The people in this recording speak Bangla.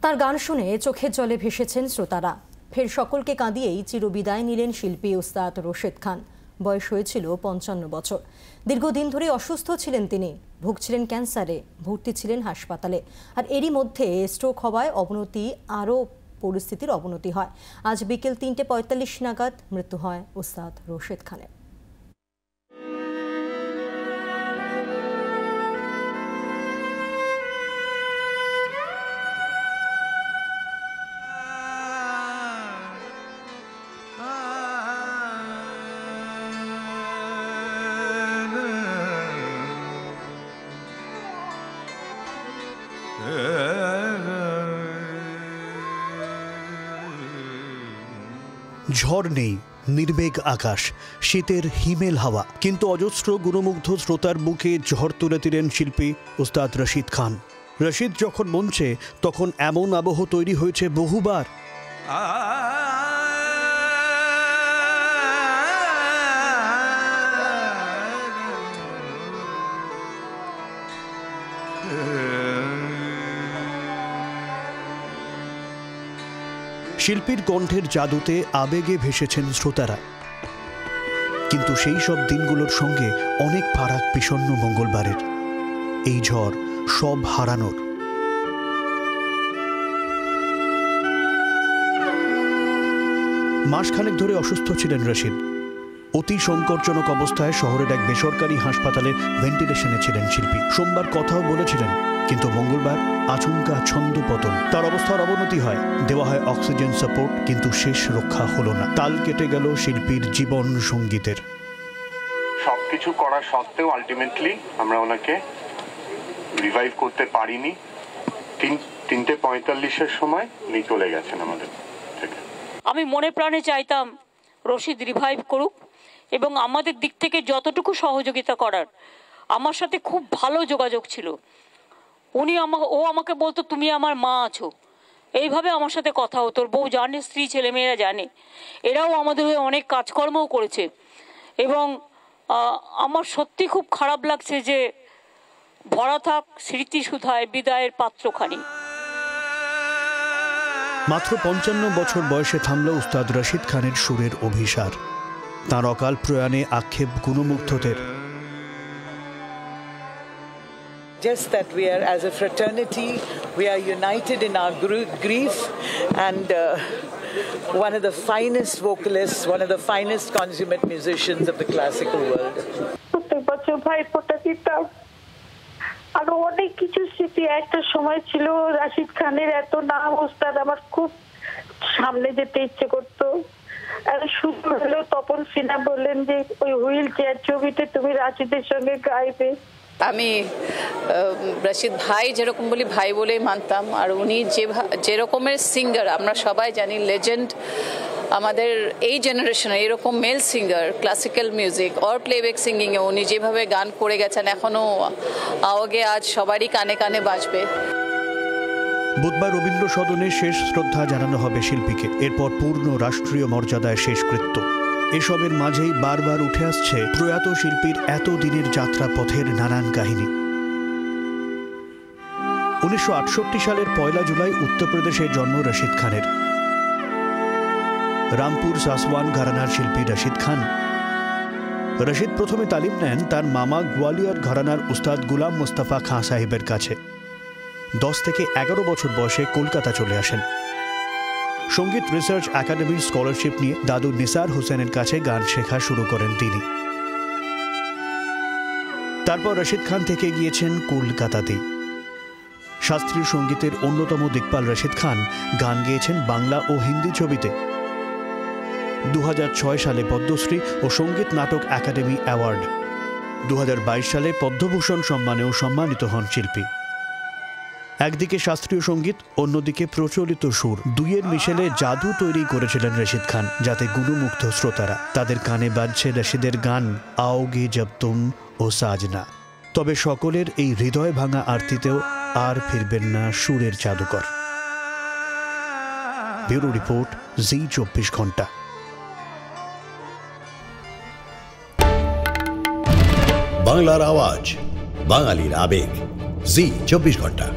তার গান শুনে চোখের জলে ভেসেছেন শ্রোতারা। ফের সকলকে কাঁদিয়েই চিরবিদায় নিলেন শিল্পী ওস্তাদ রশিদ খান। বয়স হয়েছিল 55 বছর। দীর্ঘদিন ধরে অসুস্থ ছিলেন তিনি, ভুগছিলেন ক্যান্সারে, ভর্তি ছিলেন হাসপাতালে। আর এরই মধ্যে স্ট্রোক হওয়ায় পরিস্থিতির অবনতি হয়। আজ বিকেল 3:45 নাগাদ মৃত্যু হয় ওস্তাদ রশিদ খানের। ঝড় নেই, নির্বেগ আকাশ, শীতের হিমেল হাওয়া, কিন্তু অজস্র গুণমুগ্ধ শ্রোতার বুকে ঝড় তুলে দিলেন শিল্পী ওস্তাদ রশিদ খান। রশিদ যখন মঞ্চে, তখন এমন আবহ তৈরি হয়েছে বহুবার। শিল্পীর কণ্ঠের জাদুতে আবেগে ভেসেছেন শ্রোতারা, কিন্তু সেই সব দিনগুলোর সঙ্গে অনেক ফারাক বিষণ্ণ মঙ্গলবারের। এই ঝড় সব হারানোর। মাসখানেক ধরে অসুস্থ ছিলেন রশিদ। অতি সংকটজনক অবস্থায় শহরের এক বেসরকারি হাসপাতালে ভেন্টিলেশনে ছিলেন শিল্পী। সোমবার কথাও বলেছিলেন, কিন্তু মঙ্গলবার আচমকা ছন্দপতন। তার অবস্থার অবনতি হয়, দেওয়া হয় অক্সিজেন সাপোর্ট, কিন্তু শেষ রক্ষা হলো না। তাল কেটে গেল শিল্পীর জীবন সঙ্গীতের। সবকিছু করা সত্ত্বেও আলটিমেটলি আমরা ওনাকে রিভাইভ করতে পারিনি। 3:45-এর সময় উনি চলে গেছেন আমাদের থেকে। আমি মনে প্রাণে চাইতাম রশিদ রিভাইভ করুক, এবং আমাদের দিক থেকে যতটুকু সহযোগিতা করার, আমার সাথে খুব ভালো যোগাযোগ ছিল। ও আমাকে বলতো তুমি আমার মা আছো, এইভাবে আমার সাথে কথা হতো। বউ জানে, স্ত্রী ছেলেমেয়েরা জানে, এরাও আমাদের হয়ে অনেক কাজকর্মও করেছে। এবং আমার সত্যি খুব খারাপ লাগছে যে ভরা থাক স্মৃতি সুধায় বিদায়ের পাত্রখানি। মাত্র 55 বছর বয়সে থামল উস্তাদ রশিদ খানের সুরের অভিসার। তাঁর অকাল প্রয়াণে আক্ষেপ গুণমুগ্ধদের। Just that we are, as a fraternity, we are united in our grief, and one of the finest vocalists, one of the finest consummate musicians of the classical world. আর অনেক কিছু স্মৃতি। একটা সময় ছিল রাশিদ খানের এত নাম, ওস্তাদ আমার খুব সামনে যেতে ইচ্ছে করতো। শুরু হলো তপন সিনহা বললেন যে ওই হুইল চেয়ার ছবিতে তুমি রাশিদের সঙ্গে গাইবে। আমি রশিদ ভাই যেরকম বলি ভাই বলেই মানতাম, আর উনি যে রকমের সিঙ্গার আমরা সবাই জানি, লেজেন্ড আমাদের এই জেনারেশনে। এরকম male singer, classical music or playback সিঙ্গিংয়ে উনি যেভাবে গান করে গেছেন, এখনও আওয়াগে আজ সবারই কানে কানে বাজবে। বুধবার রবীন্দ্র সদনে শেষ শ্রদ্ধা জানানো হবে শিল্পীকে। এরপর পূর্ণ রাষ্ট্রীয় মর্যাদায় শেষকৃত্য। এসবের মাঝেই বারবার উঠে আসছে প্রয়াত শিল্পীর এত দিনের যাত্রাপথের নানান কাহিনী। 1968 সালের 1 জুলাই উত্তরপ্রদেশে জন্ম রশিদ খানের। রামপুর সাসওয়ান ঘরানার শিল্পী রশিদ খান। রশিদ প্রথমে তালিম নেন তার মামা গোয়ালিয়র ঘরানার উস্তাদ গুলাম মুস্তাফা খাঁ সাহেবের কাছে। 10 থেকে 11 বছর বয়সে কলকাতা চলে আসেন। সঙ্গীত রিসার্চ একাডেমির স্কলারশিপ নিয়ে দাদু নিসার হোসেনের কাছে গান শেখা শুরু করেন তিনি। তারপর রশিদ খান থেকে গিয়েছেন কলকাতাতেই। শাস্ত্রীয় সঙ্গীতের অন্যতম দিকপাল রশিদ খান গান গেয়েছেন বাংলা ও হিন্দি ছবিতে। 2006 সালে পদ্মশ্রী ও সঙ্গীত নাটক একাডেমি অ্যাওয়ার্ড, 2022 সালে পদ্মভূষণ সম্মানেও সম্মানিত হন শিল্পী। একদিকে শাস্ত্রীয় সঙ্গীত, অন্যদিকে প্রচলিত সুর, দুইয়ের মিশেলে জাদু তৈরি করেছিলেন রশিদ খান, যাতে গুণমুগ্ধ শ্রোতারা। তাদের কানে বাজছে রশিদের গান आओगे जब तुम ও সাজনা। তবে সকলের এই হৃদয় ভাঙা আরতিতেও আর ফিরবেন না সুরের জাদুকর। ব্যুরো রিপোর্ট, জি 24 ঘন্টা। বাংলার আওয়াজ, বাঙালির আবেগ, জি 24 ঘন্টা।